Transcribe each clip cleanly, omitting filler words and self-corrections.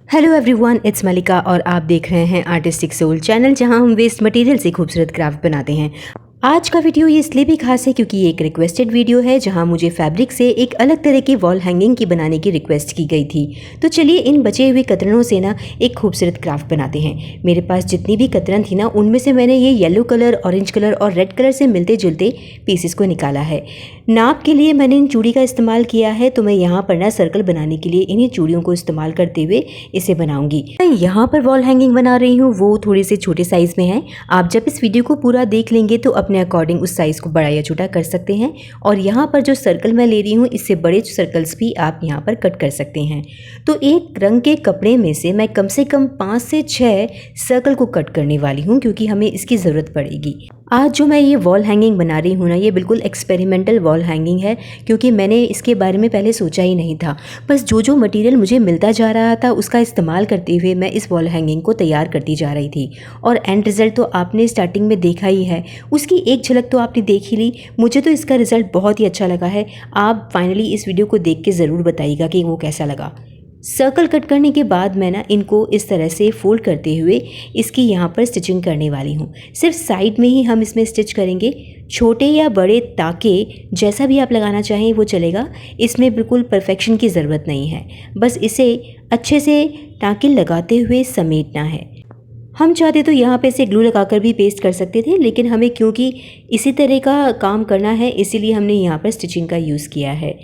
Hello everyone, it's मलिका और आप देख रहे हैं आर्टिस्टिक सोल चैनल, जहां हम वेस्ट मटेरियल से खूबसूरत क्राफ्ट बनाते हैं। आज का वीडियो ये इसलिए भी खास है क्योंकि ये एक रिक्वेस्टेड वीडियो है जहां मुझे फैब्रिक से एक अलग तरह की वॉल हैंगिंग की बनाने की रिक्वेस्ट की गई थी। तो चलिए इन बचे हुए कतरनों से ना एक खूबसूरत क्राफ्ट बनाते हैं। मेरे पास जितनी भी कतरन थी ना, उनमें से मैंने ये येलो कलर, ऑरेंज कलर और रेड कलर से मिलते जुलते पीसेस को निकाला है। नाप के लिए मैंने इन चूड़ी का इस्तेमाल किया है, तो मैं यहाँ पर ना सर्कल बनाने के लिए इन्हीं चूड़ियों को इस्तेमाल करते हुए इसे बनाऊंगी। मैं यहाँ पर वॉल हैंगिंग बना रही हूँ, वो थोड़े से छोटे साइज़ में है। आप जब इस वीडियो को पूरा देख लेंगे तो अपने अकॉर्डिंग उस साइज़ को बड़ा या छोटा कर सकते हैं। और यहाँ पर जो सर्कल मैं ले रही हूँ, इससे बड़े सर्कल्स भी आप यहाँ पर कट कर सकते हैं। तो एक रंग के कपड़े में से कम 5 से 6 सर्कल को कट करने वाली हूँ, क्योंकि हमें इसकी ज़रूरत पड़ेगी। आज जो मैं ये वॉल हैंगिंग बना रही हूँ ना, ये बिल्कुल एक्सपेरिमेंटल वॉल हैंगिंग है, क्योंकि मैंने इसके बारे में पहले सोचा ही नहीं था। बस जो मटेरियल मुझे मिलता जा रहा था उसका इस्तेमाल करते हुए मैं इस वॉल हैंगिंग को तैयार करती जा रही थी। और एंड रिज़ल्ट तो आपने स्टार्टिंग में देखा ही है, उसकी एक झलक तो आपने देख ही ली। मुझे तो इसका रिज़ल्ट बहुत ही अच्छा लगा है। आप फाइनली इस वीडियो को देख के ज़रूर बताइएगा कि वो कैसा लगा। सर्कल कट करने के बाद मैं ना इनको इस तरह से फोल्ड करते हुए इसकी यहाँ पर स्टिचिंग करने वाली हूँ। सिर्फ साइड में ही हम इसमें स्टिच करेंगे। छोटे या बड़े टाके जैसा भी आप लगाना चाहें वो चलेगा, इसमें बिल्कुल परफेक्शन की ज़रूरत नहीं है। बस इसे अच्छे से टाके लगाते हुए समेटना है। हम चाहते तो यहाँ पे इसे ग्लू लगाकर भी पेस्ट कर सकते थे, लेकिन हमें क्योंकि इसी तरह का काम करना है, इसीलिए हमने यहाँ पर स्टिचिंग का यूज़ किया है।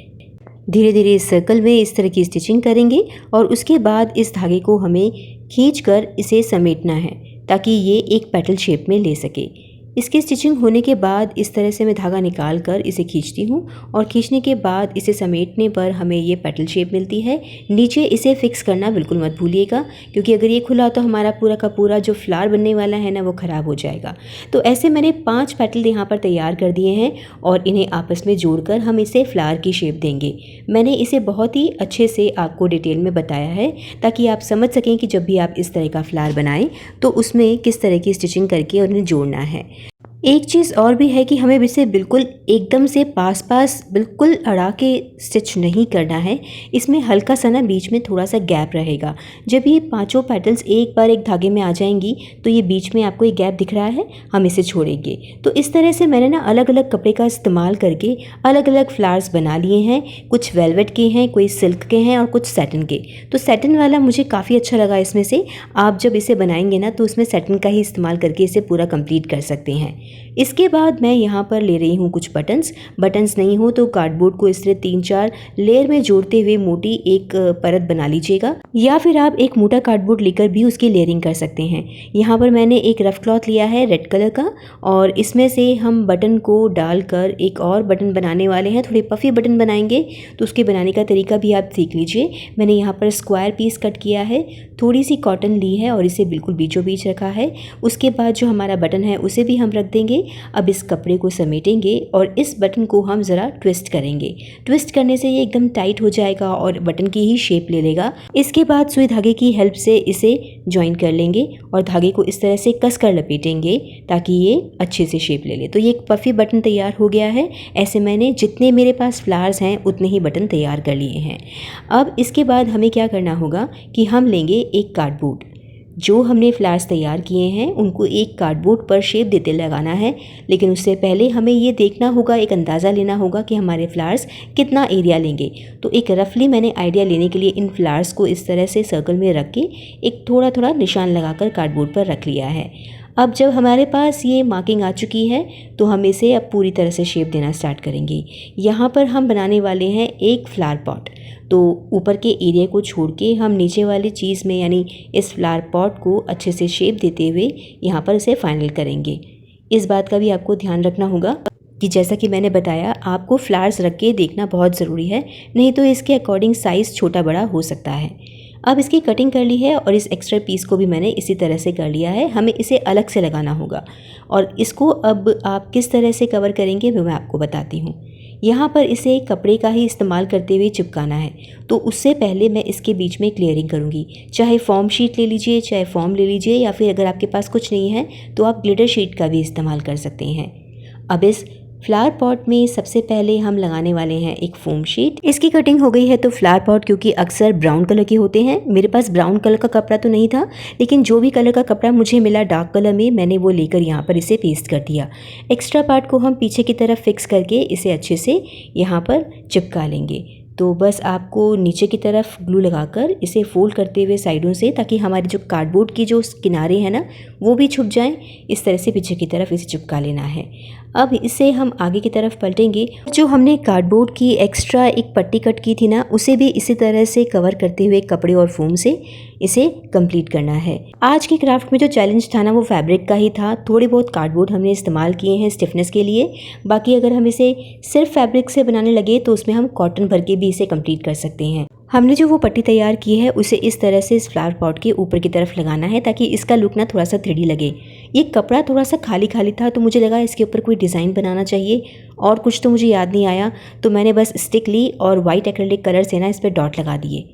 धीरे धीरे इस सर्कल में इस तरह की स्टिचिंग करेंगे और उसके बाद इस धागे को हमें खींचकर इसे समेटना है, ताकि ये एक पेटल शेप में ले सके। इसकी स्टिचिंग होने के बाद इस तरह से मैं धागा निकाल कर इसे खींचती हूँ, और खींचने के बाद इसे समेटने पर हमें ये पेटल शेप मिलती है। नीचे इसे फिक्स करना बिल्कुल मत भूलिएगा, क्योंकि अगर ये खुला तो हमारा पूरा का पूरा जो फ्लावर बनने वाला है ना, वो ख़राब हो जाएगा। तो ऐसे मैंने 5 पेटल यहाँ पर तैयार कर दिए हैं और इन्हें आपस में जोड़कर हम इसे फ्लावर की शेप देंगे। मैंने इसे बहुत ही अच्छे से आपको डिटेल में बताया है, ताकि आप समझ सकें कि जब भी आप इस तरह का फ्लावर बनाएं तो उसमें किस तरह की स्टिचिंग करके उन्हें जोड़ना है। एक चीज़ और भी है कि हमें इसे बिल्कुल एकदम से पास बिल्कुल अड़ा के स्टिच नहीं करना है। इसमें हल्का सा ना बीच में थोड़ा सा गैप रहेगा। जब ये 5 पेटल्स एक बार एक धागे में आ जाएंगी तो ये बीच में आपको एक गैप दिख रहा है, हम इसे छोड़ेंगे। तो इस तरह से मैंने ना अलग अलग कपड़े का इस्तेमाल करके अलग अलग फ्लावर्स बना लिए हैं। कुछ वेलवेट के हैं, कोई सिल्क के हैं और कुछ सैटिन के। तो सैटिन वाला मुझे काफ़ी अच्छा लगा इसमें से। आप जब इसे बनाएंगे ना तो उसमें सैटिन का ही इस्तेमाल करके इसे पूरा कंप्लीट कर सकते हैं। इसके बाद मैं यहाँ पर ले रही हूँ कुछ बटन्स नहीं हो तो कार्डबोर्ड को इस तरह 3-4 लेयर में जोड़ते हुए मोटी एक परत बना लीजिएगा, या फिर आप एक मोटा कार्डबोर्ड लेकर भी उसकी लेयरिंग कर सकते हैं। यहाँ पर मैंने एक रफ क्लॉथ लिया है रेड कलर का, और इसमें से हम बटन को डालकर एक और बटन बनाने वाले हैं। थोड़े पफी बटन बनाएंगे, तो उसके बनाने का तरीका भी आप सीख लीजिए। मैंने यहाँ पर स्क्वायर पीस कट किया है, थोड़ी सी कॉटन ली है और इसे बिल्कुल बीचों बीच रखा है। उसके बाद जो हमारा बटन है उसे भी हम रख देंगे। अब इस कपड़े को समेटेंगे और इस बटन को हम ज़रा ट्विस्ट करेंगे। ट्विस्ट करने से ये एकदम टाइट हो जाएगा और बटन की ही शेप ले लेगा। इसके बाद सुई धागे की हेल्प से इसे जॉइन कर लेंगे और धागे को इस तरह से कस कर लपेटेंगे, ताकि ये अच्छे से शेप ले ले। तो ये एक पफी बटन तैयार हो गया है। ऐसे मैंने जितने मेरे पास फ्लावर्स हैं उतने ही बटन तैयार कर लिए हैं। अब इसके बाद हमें क्या करना होगा कि हम लेंगे एक कार्डबोर्ड। जो हमने फ्लावर्स तैयार किए हैं उनको एक कार्डबोर्ड पर शेप देते लगाना है, लेकिन उससे पहले हमें ये देखना होगा, एक अंदाज़ा लेना होगा कि हमारे फ्लावर्स कितना एरिया लेंगे। तो एक रफली मैंने आइडिया लेने के लिए इन फ्लावर्स को इस तरह से सर्कल में रख के एक थोड़ा थोड़ा निशान लगाकर कार्डबोर्ड पर रख लिया है। अब जब हमारे पास ये मार्किंग आ चुकी है तो हम इसे अब पूरी तरह से शेप देना स्टार्ट करेंगे। यहाँ पर हम बनाने वाले हैं एक फ्लावर पॉट। तो ऊपर के एरिया को छोड़ के हम नीचे वाली चीज़ में, यानी इस फ्लावर पॉट को अच्छे से शेप देते हुए यहाँ पर इसे फाइनल करेंगे। इस बात का भी आपको ध्यान रखना होगा कि जैसा कि मैंने बताया, आपको फ्लावर्स रख के देखना बहुत ज़रूरी है, नहीं तो इसके अकॉर्डिंग साइज़ छोटा बड़ा हो सकता है। अब इसकी कटिंग कर ली है और इस एक्स्ट्रा पीस को भी मैंने इसी तरह से कर लिया है। हमें इसे अलग से लगाना होगा और इसको अब आप किस तरह से कवर करेंगे वो मैं आपको बताती हूँ। यहाँ पर इसे कपड़े का ही इस्तेमाल करते हुए चिपकाना है। तो उससे पहले मैं इसके बीच में क्लियरिंग करूँगी। चाहे फॉर्म शीट ले लीजिए, चाहे फॉर्म ले लीजिए, या फिर अगर आपके पास कुछ नहीं है तो आप ग्लिटर शीट का भी इस्तेमाल कर सकते हैं। अब इस फ्लावर पॉट में सबसे पहले हम लगाने वाले हैं एक फोम शीट। इसकी कटिंग हो गई है। तो फ्लावर पॉट क्योंकि अक्सर ब्राउन कलर के होते हैं, मेरे पास ब्राउन कलर का कपड़ा तो नहीं था, लेकिन जो भी कलर का कपड़ा मुझे मिला डार्क कलर में, मैंने वो लेकर यहाँ पर इसे पेस्ट कर दिया। एक्स्ट्रा पार्ट को हम पीछे की तरफ फिक्स करके इसे अच्छे से यहाँ पर चिपका लेंगे। तो बस आपको नीचे की तरफ ग्लू लगाकर इसे फोल्ड करते हुए साइडों से, ताकि हमारे जो कार्डबोर्ड की जो किनारे हैं ना वो भी छुप जाएं, इस तरह से पीछे की तरफ इसे चिपका लेना है। अब इसे हम आगे की तरफ पलटेंगे। जो हमने कार्डबोर्ड की एक्स्ट्रा एक पट्टी कट की थी ना, उसे भी इसी तरह से कवर करते हुए कपड़े और फोम से इसे कंप्लीट करना है। आज के क्राफ्ट में जो चैलेंज था ना वो फैब्रिक का ही था। थोड़े बहुत कार्डबोर्ड हमने इस्तेमाल किए हैं स्टिफनेस के लिए, बाकी अगर हम इसे सिर्फ फैब्रिक से बनाने लगे तो उसमें हम कॉटन भर के भी इसे कंप्लीट कर सकते हैं। हमने जो वो पट्टी तैयार की है उसे इस तरह से इस फ्लावर पॉट के ऊपर की तरफ लगाना है, ताकि इसका लुक ना थोड़ा सा 3D लगे। ये कपड़ा थोड़ा सा खाली खाली था, तो मुझे लगा इसके ऊपर कोई डिज़ाइन बनाना चाहिए, और कुछ तो मुझे याद नहीं आया, तो मैंने बस स्टिक ली और वाइट एक्रेलिक कलर से ना इस पर डॉट लगा दिए।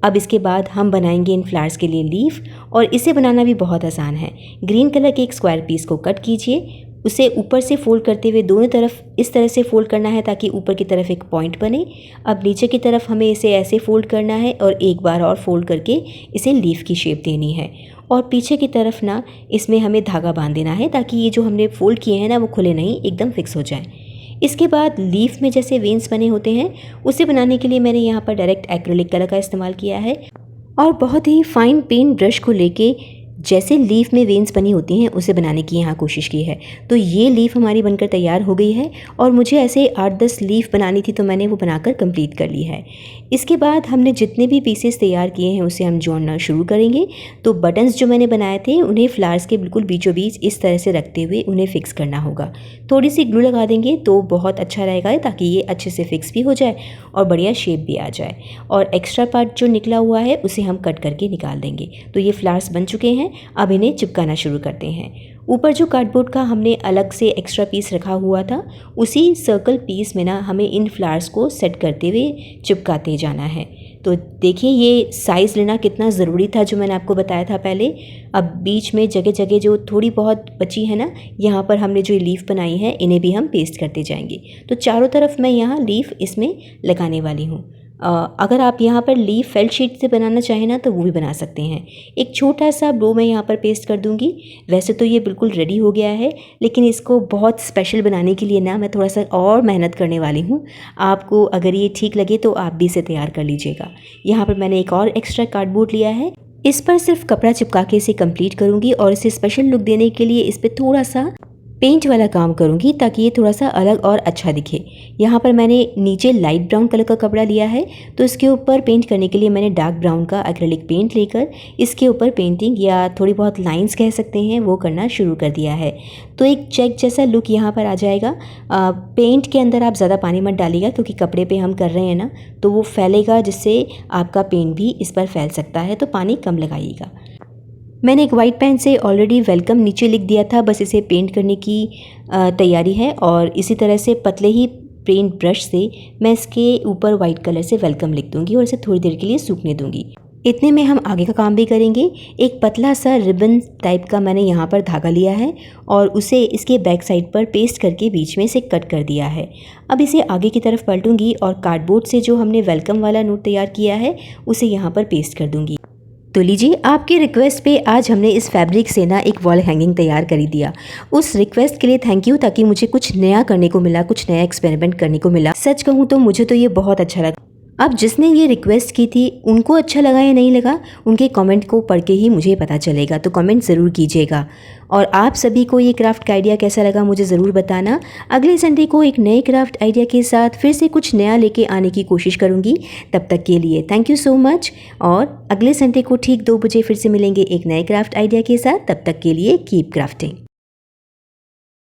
अब इसके बाद हम बनाएंगे इन फ्लावर्स के लिए लीफ, और इसे बनाना भी बहुत आसान है। ग्रीन कलर के एक स्क्वायर पीस को कट कीजिए, उसे ऊपर से फोल्ड करते हुए दोनों तरफ इस तरह से फोल्ड करना है ताकि ऊपर की तरफ एक पॉइंट बने। अब नीचे की तरफ हमें इसे ऐसे फोल्ड करना है और एक बार और फोल्ड करके इसे लीफ की शेप देनी है। और पीछे की तरफ ना इसमें हमें धागा बांध देना है, ताकि ये जो हमने फोल्ड किए हैं ना वो खुले नहीं, एकदम फिक्स हो जाए। इसके बाद लीफ में जैसे वेन्स बने होते हैं उसे बनाने के लिए मैंने यहाँ पर डायरेक्ट एक्रेलिक कलर का इस्तेमाल किया है, और बहुत ही फाइन पेंट ब्रश को लेके जैसे लीफ में वेन्स बनी होती हैं उसे बनाने की यहाँ कोशिश की है। तो ये लीफ हमारी बनकर तैयार हो गई है, और मुझे ऐसे 8-10 लीफ बनानी थी, तो मैंने वो बनाकर कंप्लीट कर ली है। इसके बाद हमने जितने भी पीसेस तैयार किए हैं उसे हम जोड़ना शुरू करेंगे। तो बटन्स जो मैंने बनाए थे उन्हें फ्लावर्स के बिल्कुल बीचों बीच इस तरह से रखते हुए उन्हें फिक्स करना होगा। थोड़ी सी ग्लू लगा देंगे तो बहुत अच्छा रहेगा, ताकि ये अच्छे से फिक्स भी हो जाए और बढ़िया शेप भी आ जाए। और एक्स्ट्रा पार्ट जो निकला हुआ है उसे हम कट करके निकाल देंगे। तो ये फ्लावर्स बन चुके हैं, अब इन्हें चिपकाना शुरू करते हैं। ऊपर जो कार्डबोर्ड का हमने अलग से एक्स्ट्रा पीस रखा हुआ था, उसी सर्कल पीस में ना हमें इन फ्लावर्स को सेट करते हुए चिपकाते जाना है। तो देखिए ये साइज़ लेना कितना ज़रूरी था, जो मैंने आपको बताया था पहले। अब बीच में जगह जगह जो थोड़ी बहुत बची है ना, यहाँ पर हमने जो लीफ बनाई है इन्हें भी हम पेस्ट करते जाएंगे। तो चारों तरफ मैं यहाँ लीफ इसमें लगाने वाली हूँ। अगर आप यहाँ पर लीफ फेल्ट शीट से बनाना चाहें ना तो वो भी बना सकते हैं। एक छोटा सा ब्लो मैं यहाँ पर पेस्ट कर दूँगी। वैसे तो ये बिल्कुल रेडी हो गया है, लेकिन इसको बहुत स्पेशल बनाने के लिए ना मैं थोड़ा सा और मेहनत करने वाली हूँ। आपको अगर ये ठीक लगे तो आप भी इसे तैयार कर लीजिएगा। यहाँ पर मैंने एक और एक्स्ट्रा कार्डबोर्ड लिया है, इस पर सिर्फ कपड़ा चिपका के इसे कंप्लीट करूँगी, और इसे स्पेशल लुक देने के लिए इस पर थोड़ा सा पेंट वाला काम करूँगी, ताकि ये थोड़ा सा अलग और अच्छा दिखे। यहाँ पर मैंने नीचे लाइट ब्राउन कलर का कपड़ा लिया है, तो इसके ऊपर पेंट करने के लिए मैंने डार्क ब्राउन का एक्रेलिक पेंट लेकर इसके ऊपर पेंटिंग या थोड़ी बहुत लाइंस कह सकते हैं वो करना शुरू कर दिया है। तो एक चेक जैसा लुक यहाँ पर आ जाएगा। पेंट के अंदर आप ज़्यादा पानी मत डालिएगा, क्योंकि कपड़े पे हम कर रहे हैं ना, तो वो फैलेगा, जिससे आपका पेंट भी इस पर फैल सकता है, तो पानी कम लगाइएगा। मैंने एक वाइट पेन से ऑलरेडी वेलकम नीचे लिख दिया था, बस इसे पेंट करने की तैयारी है। और इसी तरह से पतले ही पेंट ब्रश से मैं इसके ऊपर वाइट कलर से वेलकम लिख दूंगी और इसे थोड़ी देर के लिए सूखने दूंगी। इतने में हम आगे का काम भी करेंगे। एक पतला सा रिबन टाइप का मैंने यहाँ पर धागा लिया है और उसे इसके बैक साइड पर पेस्ट करके बीच में से कट कर दिया है। अब इसे आगे की तरफ पलटूंगी और कार्डबोर्ड से जो हमने वेलकम वाला नोट तैयार किया है उसे यहाँ पर पेस्ट कर दूंगी। तो लीजिए, आपकी रिक्वेस्ट पे आज हमने इस फैब्रिक से ना एक वॉल हैंगिंग तैयार कर ही दिया। उस रिक्वेस्ट के लिए थैंक यू, ताकि मुझे कुछ नया करने को मिला, कुछ नया एक्सपेरिमेंट करने को मिला। सच कहूँ तो मुझे तो ये बहुत अच्छा लगा। अब जिसने ये रिक्वेस्ट की थी उनको अच्छा लगा या नहीं लगा, उनके कमेंट को पढ़ के ही मुझे पता चलेगा, तो कमेंट ज़रूर कीजिएगा। और आप सभी को ये क्राफ्ट का आइडिया कैसा लगा मुझे ज़रूर बताना। अगले संडे को एक नए क्राफ्ट आइडिया के साथ फिर से कुछ नया लेके आने की कोशिश करूँगी। तब तक के लिए थैंक यू सो मच, और अगले संडे को ठीक 2 बजे फिर से मिलेंगे एक नए क्राफ्ट आइडिया के साथ। तब तक के लिए कीप क्राफ्टिंग।